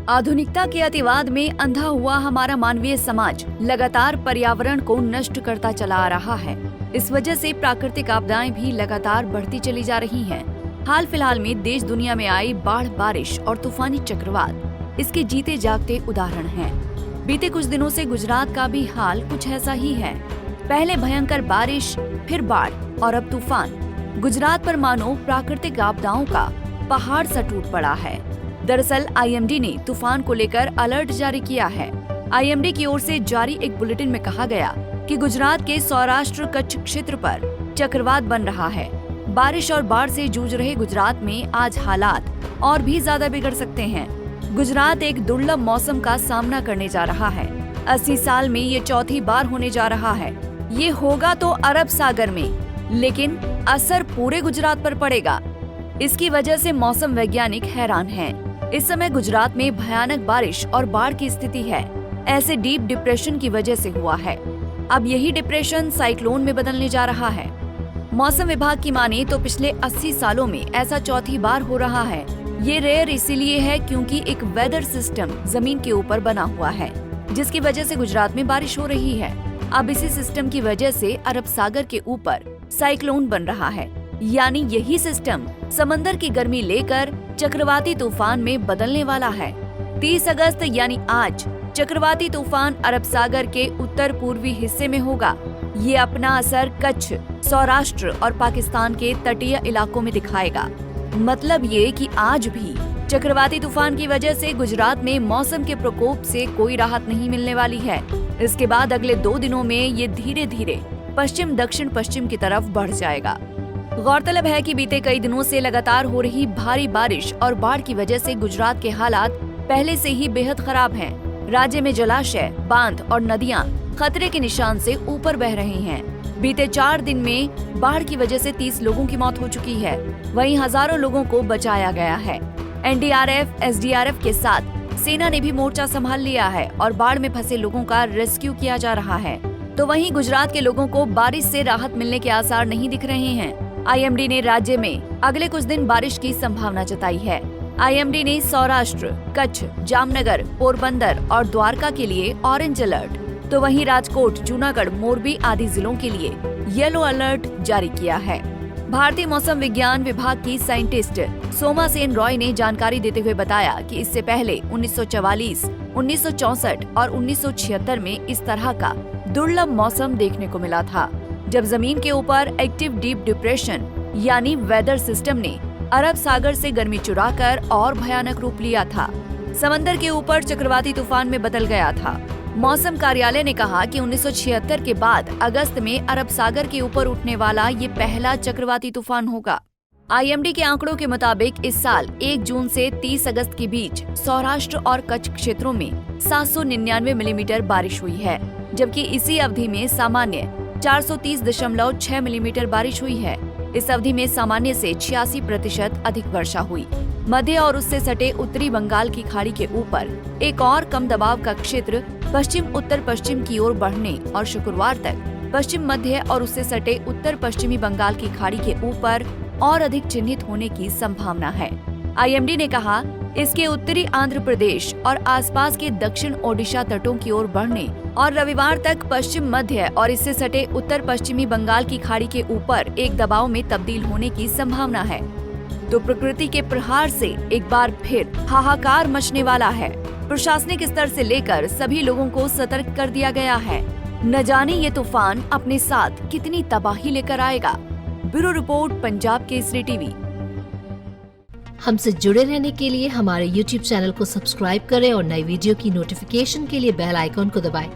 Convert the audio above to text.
आधुनिकता के अतिवाद में अंधा हुआ हमारा मानवीय समाज लगातार पर्यावरण को नष्ट करता चला आ रहा है। इस वजह से प्राकृतिक आपदाएं भी लगातार बढ़ती चली जा रही हैं। हाल फिलहाल में देश दुनिया में आई बाढ़, बारिश और तूफानी चक्रवात इसके जीते जागते उदाहरण हैं। बीते कुछ दिनों से गुजरात का भी हाल कुछ ऐसा ही है। पहले भयंकर बारिश, फिर बाढ़ और अब तूफान। गुजरात पर मानो प्राकृतिक आपदाओं का पहाड़ सा टूट पड़ा है। दरअसल आईएमडी ने तूफान को लेकर अलर्ट जारी किया है। आईएमडी की ओर से जारी एक बुलेटिन में कहा गया कि गुजरात के सौराष्ट्र कच्छ क्षेत्र पर चक्रवात बन रहा है। बारिश और बाढ़ से जूझ रहे गुजरात में आज हालात और भी ज्यादा बिगड़ सकते हैं। गुजरात एक दुर्लभ मौसम का सामना करने जा रहा है। 80 साल में ये चौथी बार होने जा रहा है। ये होगा तो अरब सागर में, लेकिन असर पूरे गुजरात पर पड़ेगा। इसकी वजह से मौसम वैज्ञानिक हैरान हैं। इस समय गुजरात में भयानक बारिश और बाढ़ की स्थिति है। ऐसे डीप डिप्रेशन की वजह से हुआ है। अब यही डिप्रेशन साइक्लोन में बदलने जा रहा है। मौसम विभाग की माने तो पिछले 80 सालों में ऐसा चौथी बार हो रहा है। ये रेयर इसीलिए है क्योंकि एक वेदर सिस्टम जमीन के ऊपर बना हुआ है, जिसकी वजह से गुजरात में बारिश हो रही है। अब इसी सिस्टम की वजह से अरब सागर के ऊपर साइक्लोन बन रहा है, यानी यही सिस्टम समंदर की गर्मी लेकर चक्रवाती तूफान में बदलने वाला है। 30 अगस्त यानी आज चक्रवाती तूफान अरब सागर के उत्तर पूर्वी हिस्से में होगा। ये अपना असर कच्छ, सौराष्ट्र और पाकिस्तान के तटीय इलाकों में दिखाएगा। मतलब ये कि आज भी चक्रवाती तूफान की वजह से गुजरात में मौसम के प्रकोप से कोई राहत नहीं मिलने वाली है। इसके बाद अगले 2 दिनों में ये धीरे धीरे पश्चिम दक्षिण पश्चिम की तरफ बढ़ जाएगा। गौरतलब है कि बीते कई दिनों से लगातार हो रही भारी बारिश और बाढ़ की वजह से गुजरात के हालात पहले से ही बेहद खराब हैं। राज्य में जलाशय, बांध और नदियां खतरे के निशान से ऊपर बह रही हैं। बीते 4 दिन में बाढ़ की वजह से 30 लोगों की मौत हो चुकी है। वहीं हजारों लोगों को बचाया गया है। एनडीआरएफ, एसडीआरएफ के साथ सेना ने भी मोर्चा संभाल लिया है और बाढ़ में फंसे लोगों का रेस्क्यू किया जा रहा है। तो वहीं गुजरात के लोगों को बारिश से राहत मिलने के आसार नहीं दिख रहे हैं। आईएमडी ने राज्य में अगले कुछ दिन बारिश की संभावना जताई है। आईएमडी ने सौराष्ट्र, कच्छ, जामनगर, पोरबंदर और द्वारका के लिए ऑरेंज अलर्ट, तो वहीं राजकोट, जूनागढ़, मोरबी आदि जिलों के लिए येलो अलर्ट जारी किया है। भारतीय मौसम विज्ञान विभाग की साइंटिस्ट सोमा सेन रॉय ने जानकारी देते हुए बताया कि इससे पहले 1944, 1964 और 1976 में इस तरह का दुर्लभ मौसम देखने को मिला था, जब जमीन के ऊपर एक्टिव डीप डिप्रेशन यानी वेदर सिस्टम ने अरब सागर से गर्मी चुराकर और भयानक रूप लिया था। समंदर के ऊपर चक्रवाती तूफान में बदल गया था। मौसम कार्यालय ने कहा कि 1976 के बाद अगस्त में अरब सागर के ऊपर उठने वाला ये पहला चक्रवाती तूफान होगा। आईएमडी के आंकड़ों के मुताबिक इस साल 1 जून से 30 अगस्त के बीच सौराष्ट्र और कच्छ क्षेत्रों में 799 मिलीमीटर बारिश हुई है, जबकि इसी अवधि में सामान्य 430.6 मिलीमीटर बारिश हुई है। इस अवधि में सामान्य से 86% अधिक वर्षा हुई। मध्य और उससे सटे उत्तरी बंगाल की खाड़ी के ऊपर एक और कम दबाव का क्षेत्र पश्चिम उत्तर पश्चिम की ओर बढ़ने और शुक्रवार तक पश्चिम मध्य और उससे सटे उत्तर पश्चिमी बंगाल की खाड़ी के ऊपर और अधिक चिन्हित होने की संभावना है। आईएमडी ने कहा, इसके उत्तरी आंध्र प्रदेश और आसपास के दक्षिण ओडिशा तटों की ओर बढ़ने और रविवार तक पश्चिम मध्य और इससे सटे उत्तर पश्चिमी बंगाल की खाड़ी के ऊपर एक दबाव में तब्दील होने की संभावना है। तो प्रकृति के प्रहार से एक बार फिर हाहाकार मचने वाला है। प्रशासनिक स्तर से लेकर सभी लोगों को सतर्क कर दिया गया है। न जाने ये तूफान अपने साथ कितनी तबाही लेकर आएगा। Bureau report, Punjab Kesari TV. हमसे जुड़े रहने के लिए हमारे YouTube चैनल को सब्सक्राइब करें और नई वीडियो की नोटिफिकेशन के लिए बेल आइकॉन को दबाएं।